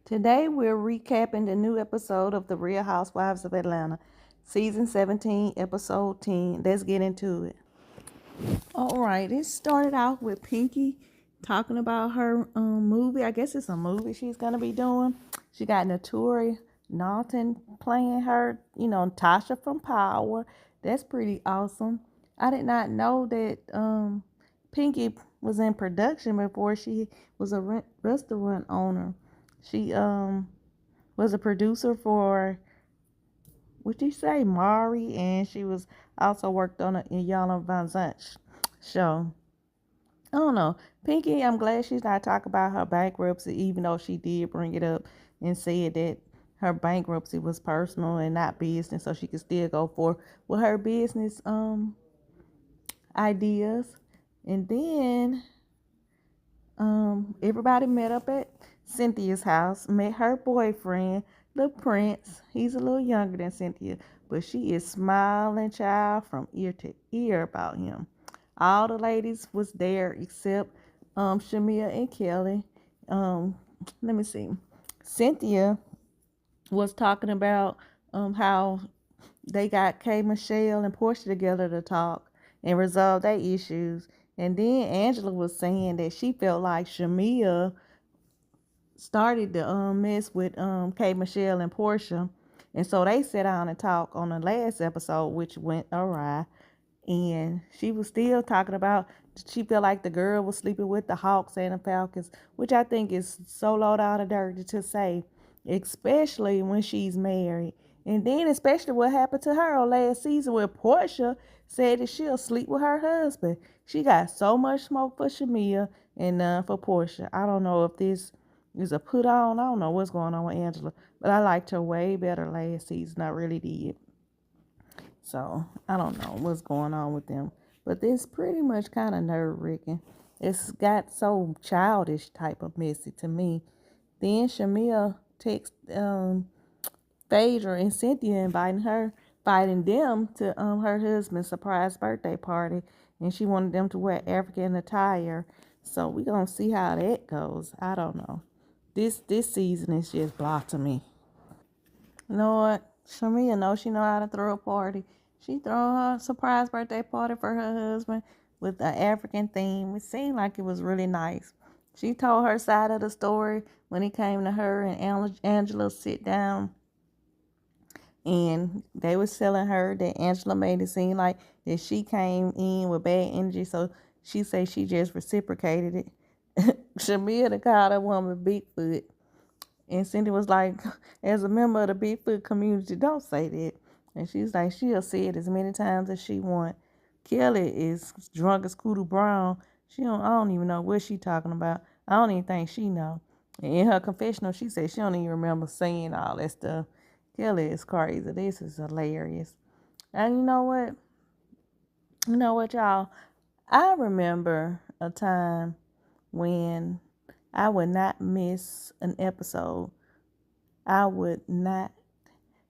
Today we're recapping the new episode of the Real Housewives of Atlanta, season 17, episode 10. Let's get into it. All right, it started out with Pinky talking about her movie. I guess it's a movie she's gonna be doing. She got Naturi Naughton playing her, Tasha from Power. That's pretty awesome. I did not know that Pinky was in production before she was a restaurant owner. She was a producer for, what did you say, Mari, and she was also worked on a Iyanla Vanzant show. I don't know. Pinky, I'm glad she's not talking about her bankruptcy, even though she did bring it up and said that her bankruptcy was personal and not business, so she could still go for with her business ideas. And then everybody met up at Cynthia's house, met her boyfriend, the Prince. He's a little younger than Cynthia, but she is smiling, child, from ear to ear about him. All the ladies was there except Shamia and Kelly. Let me see. Cynthia was talking about how they got K Michelle and Portia together to talk and resolve their issues. And then Angela was saying that she felt like Shamia started to mess with K Michelle and Portia. And so they sat down and talked on the last episode, which went awry. And she was still talking about she felt like the girl was sleeping with the Hawks and the Falcons, which I think is so low down and dirty to say, especially when she's married. And then especially what happened to her on last season where Portia said that she'll sleep with her husband. She got so much smoke for Shamia and none for Portia. I don't know if this is a put on. I don't know what's going on with Angela, but I liked her way better last season. I really did. So I don't know what's going on with them. But this pretty much kind of nerve wracking. It's got so childish type of messy to me. Then Shamia texts Phaedra and Cynthia inviting them to her husband's surprise birthday party. And she wanted them to wear African attire. So we gonna see how that goes. I don't know. This season is just blah to me. You know what? Shamia knows she know how to throw a party. She threw her surprise birthday party for her husband with an African theme. It seemed like it was really nice. She told her side of the story when it came to her and Angela sit down, and they was telling her that Angela made it seem like that she came in with bad energy, so she said she just reciprocated it. Shamia called that woman Bigfoot. And Cindy was like, as a member of the Bigfoot community, don't say that. And she's like, she'll say it as many times as she want. Kelly is drunk as Cooter Brown. I don't even know what she talking about. I don't even think she know. And in her confessional, she said she don't even remember saying all that stuff. Kelly is crazy. This is hilarious. And you know what? You know what, y'all? I remember a time when I would not miss an episode. I would not,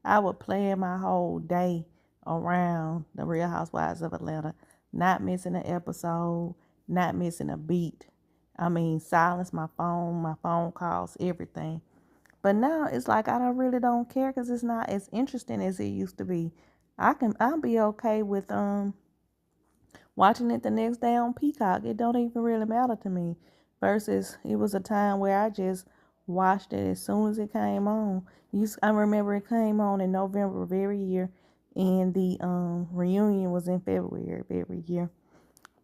I would plan my whole day around the Real Housewives of Atlanta, not missing an episode, not missing a beat. I mean, silence my phone calls, everything. But now it's like I don't really don't care because it's not as interesting as it used to be. I'll be okay with watching it the next day on Peacock. It don't even really matter to me. Versus it was a time where I just watched it as soon as it came on. I remember it came on in November of every year, and the reunion was in February of every year.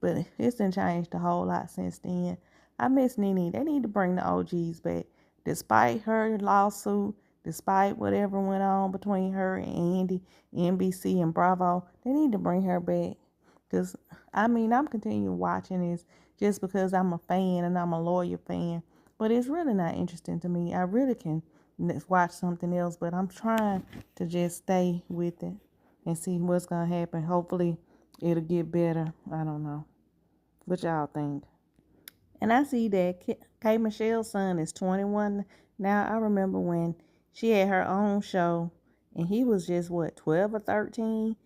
But it's done changed a whole lot since then. I miss Nene. They need to bring the OGs back. Despite her lawsuit, despite whatever went on between her and Andy, NBC, and Bravo, they need to bring her back. Because, I mean, I'm continuing watching this just because I'm a fan and I'm a loyal fan. But it's really not interesting to me. I really can watch something else, but I'm trying to just stay with it and see what's going to happen. Hopefully, it'll get better. I don't know. What y'all think? And I see that K. Michelle's son is 21 now. I remember when she had her own show and he was just, what, 12 or 13?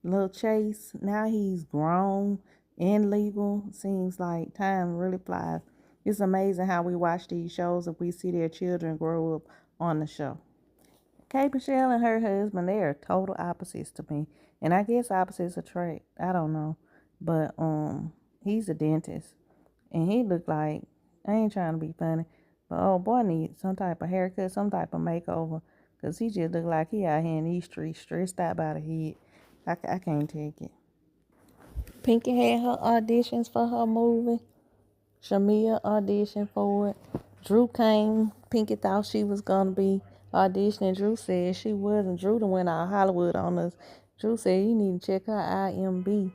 Little Chase. Now he's grown and legal. Seems like time really flies. It's amazing how we watch these shows and we see their children grow up on the show. K. Michelle and her husband, they are total opposites to me. And I guess opposites attract. I don't know. But he's a dentist. And he looked like, I ain't trying to be funny, but oh boy needs some type of haircut, some type of makeover. Because he just looked like he out here in these streets, stressed out by the head. I can't take it. Pinky had her auditions for her movie. Shamia auditioned for it. Drew came. Pinky thought she was going to be auditioning. Drew said she wasn't. Drew done went out Hollywood on us. Drew said you need to check her IMDb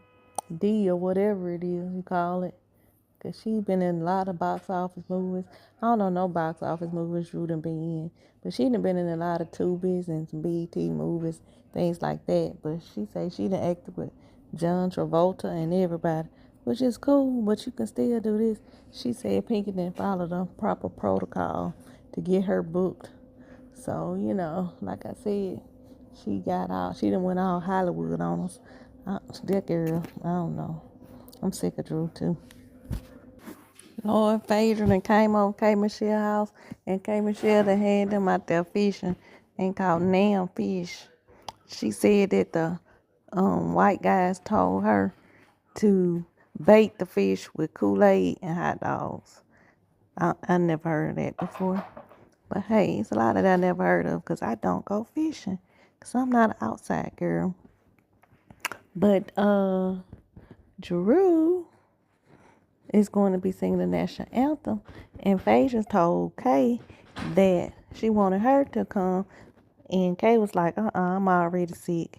or whatever it is you call it. Because she's been in a lot of box office movies. I don't know no box office movies Drew done been in. But she done been in a lot of Tubies and some BET movies, things like that. But she say she done acted with John Travolta and everybody, which is cool, but you can still do this. She said Pinky didn't follow the proper protocol to get her booked. So, like I said, she done went all Hollywood on us. That girl, I don't know. I'm sick of Drew too. Lord Phaedra and came over K. Michelle house, and K. Michelle done had them out there fishing and caught nam fish. She said that the white guys told her to bait the fish with Kool-Aid and hot dogs. I never heard of that before. But hey, it's a lot that I never heard of because I don't go fishing because I'm not an outside girl. But Drew is going to be singing the national anthem. And Phaedra told Kay that she wanted her to come. And Kay was like, I'm already sick.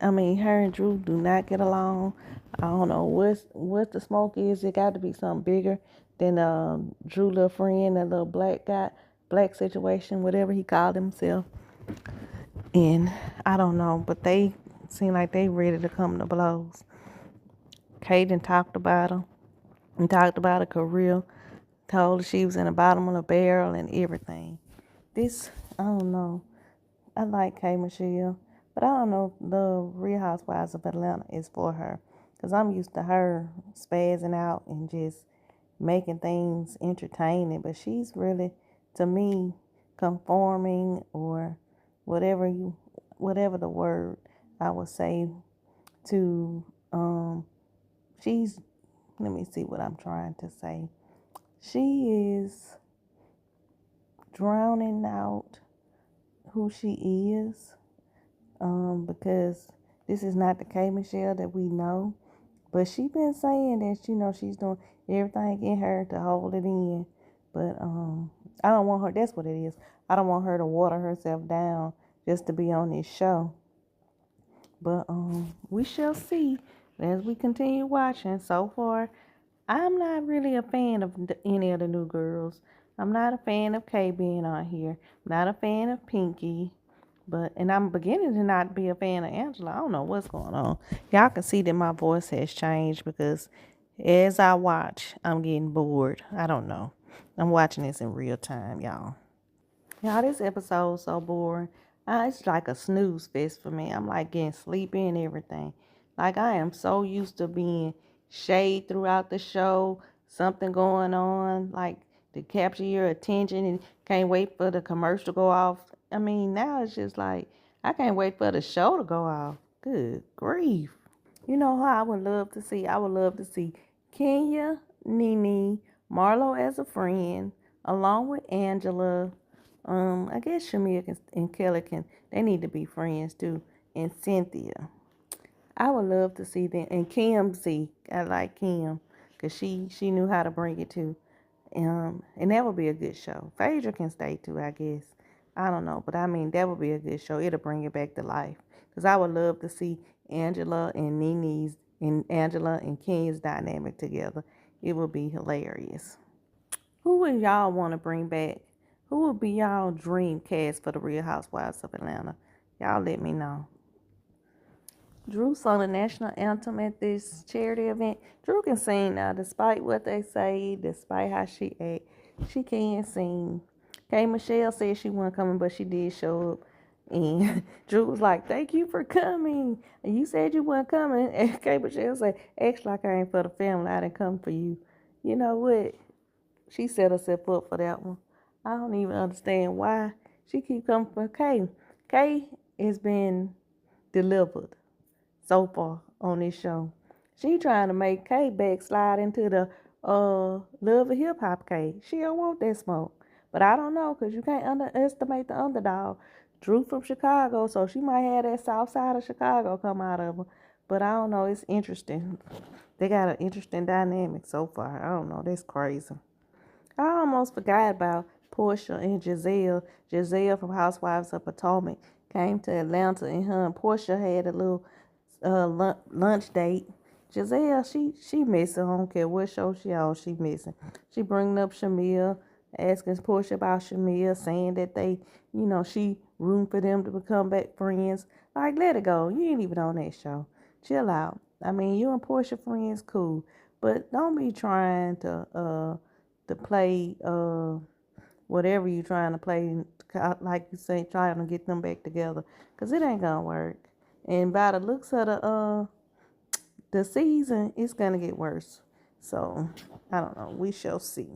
I mean, her and Drew do not get along. I don't know what the smoke is. It got to be something bigger than Drew little friend, that little black guy, black situation, whatever he called himself. And I don't know, but they seem like they ready to come to blows. Kaden talked about her and talked about her career, told her she was in the bottom of the barrel and everything. I don't know. I like K. Michelle, but I don't know if the Real Housewives of Atlanta is for her. Because I'm used to her spazzing out and just making things entertaining. But she's really, to me, conforming or whatever the word I would say to, let me see what I'm trying to say. She is drowning out who she is, because this is not the K. Michelle that we know. But she been saying that, she's doing everything in her to hold it in. But I don't want her, that's what it is. I don't want her to water herself down just to be on this show. But we shall see as we continue watching. So far, I'm not really a fan of any of the new girls. I'm not a fan of Kay being on here. I'm not a fan of Pinky. And I'm beginning to not be a fan of Angela. I don't know what's going on. Y'all can see that my voice has changed because as I watch, I'm getting bored. I don't know. I'm watching this in real time, y'all. Y'all, this episode's so boring. It's like a snooze fest for me. I'm like getting sleepy and everything. Like I am so used to being shade throughout the show, something going on, like to capture your attention and can't wait for the commercial to go off. I mean, now it's just like, I can't wait for the show to go off. Good grief. You know how I would love to see? I would love to see Kenya, Nene, Marlo as a friend, along with Angela. I guess Shamia and Kelly they need to be friends too. And Cynthia. I would love to see them. And Kim Z. I like Kim because she knew how to bring it too. And that would be a good show. Phaedra can stay too, I guess. I don't know. But I mean, that would be a good show. It'll bring it back to life. Because I would love to see Angela and Nene's and Angela and Kenya's dynamic together. It would be hilarious. Who would y'all want to bring back? Who would be y'all dream cast for the Real Housewives of Atlanta? Y'all let me know. Drew sung the national anthem at this charity event. Drew can sing now, despite what they say, despite how she act. She can sing. K. Michelle said she wasn't coming, but she did show up. And Drew was like, thank you for coming. And you said you weren't coming. And K. Michelle said, act like I ain't for the family. I didn't come for you. You know what? She set herself up for that one. I don't even understand why she keep coming for Kay. Kay has been delivered so far on this show. She trying to make Kay backslide into the love of hip hop Kay. She don't want that smoke. But I don't know, because you can't underestimate the underdog. Drew from Chicago, so she might have that south side of Chicago come out of her. But I don't know, it's interesting. They got an interesting dynamic so far. I don't know, that's crazy. I almost forgot about Portia and Giselle. Giselle from Housewives of Potomac came to Atlanta, and her and Portia had a little lunch date. Giselle, she missing. I don't care what show she on, she missing. She bringing up Shamil, asking Portia about Shamil, saying that they, she rooting for them to become back friends. Like, let it go. You ain't even on that show. Chill out. I mean, you and Portia friends, cool, but don't be trying to play whatever you're trying to play, like you say, trying to get them back together, because it ain't gonna work. And by the looks of the season, it's gonna get worse. So I don't know. We shall see.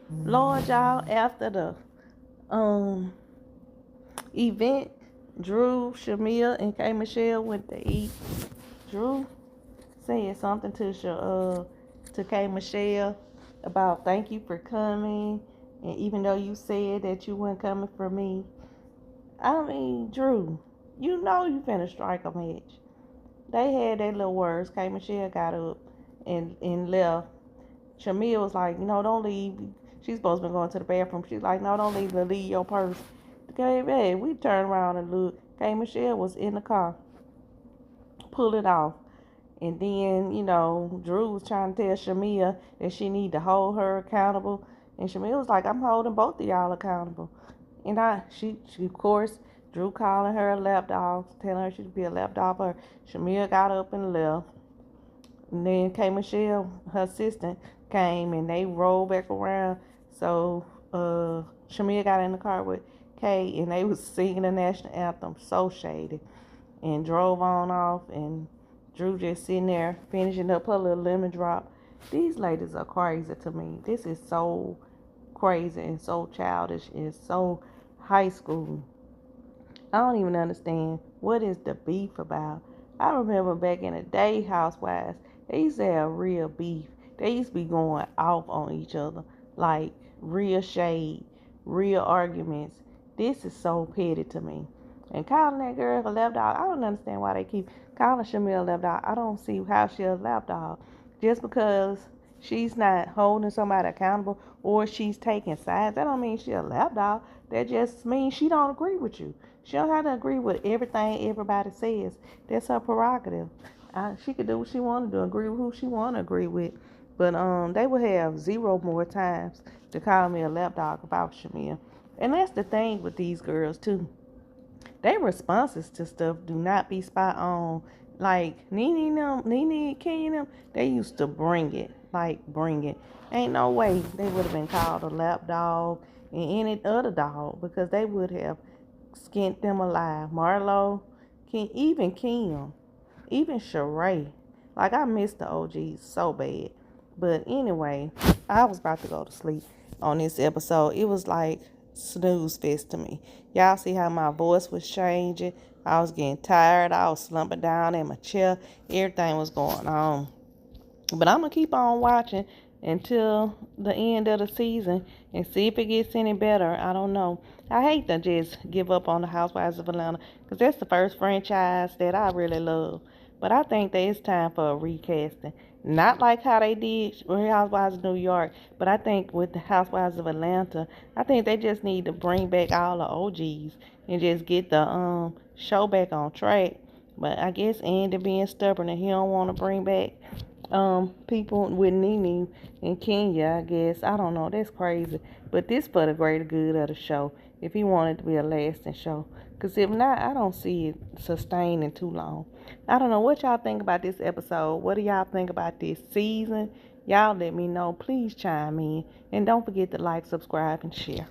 Lord, y'all, after the event, Drew, Shamil, and K Michelle went to eat. Drew said something to K Michelle about thank you for coming, and even though you said that you weren't coming for me. I mean, Drew, you know you finna strike a match. They had their little words. K Michelle got up and left. Shamil was like, don't leave. She's supposed to be going to the bathroom. She's like, no, don't leave your purse. Okay, man, we turned around and looked. K Michelle was in the car. Pull it off. And then, Drew was trying to tell Shamia that she need to hold her accountable. And Shamia was like, I'm holding both of y'all accountable. And she of course, Drew calling her a lapdog, telling her she should be a lapdog. Her Shamia got up and left. And then K Michelle, her assistant, came and they rolled back around. So Shamia got in the car with Kay and they was singing the national anthem, so shady, and drove on off. And Drew just sitting there finishing up her little lemon drop. These ladies are crazy to me. This is so crazy and so childish and so high school. I don't even understand what is the beef about. I remember back in the day, Housewives, they used to have real beef. They used to be going off on each other, like real shade, real arguments. This is so petty to me. And calling that girl a lap dog, I don't understand why they keep calling Shamil a lap dog. I don't see how she's a lap dog. Just because she's not holding somebody accountable or she's taking sides, that don't mean she's a lap dog. That just means she don't agree with you. She don't have to agree with everything everybody says. That's her prerogative. She could do what she want to do, agree with who she want to agree with. But they would have zero more times to call me a lapdog about Shamia. And that's the thing with these girls too. Their responses to stuff do not be spot on. Like Nene, Kenya, them, they used to bring it. Like bring it. Ain't no way they would have been called a lapdog and any other dog, because they would have skinned them alive. Marlo, even Kim, even Sheree. Like, I miss the OGs so bad. But anyway, I was about to go to sleep on this episode. It was like snooze fest to me. Y'all see how my voice was changing? I was getting tired. I was slumping down in my chair. Everything was going on. But I'm going to keep on watching until the end of the season and see if it gets any better. I don't know. I hate to just give up on the Housewives of Atlanta, because that's the first franchise that I really love. But I think that it's time for a recasting. Not like how they did Real Housewives of New York, but I think with the Housewives of Atlanta, I think they just need to bring back all the OGs and just get the show back on track. But I guess Andy being stubborn and he don't want to bring back people with Nene in Kenya, I guess. I don't know. That's crazy. But this for the greater good of the show. If he wanted to be a lasting show. Because if not, I don't see it sustaining too long. I don't know what y'all think about this episode. What do y'all think about this season? Y'all let me know. Please chime in. And don't forget to like, subscribe, and share.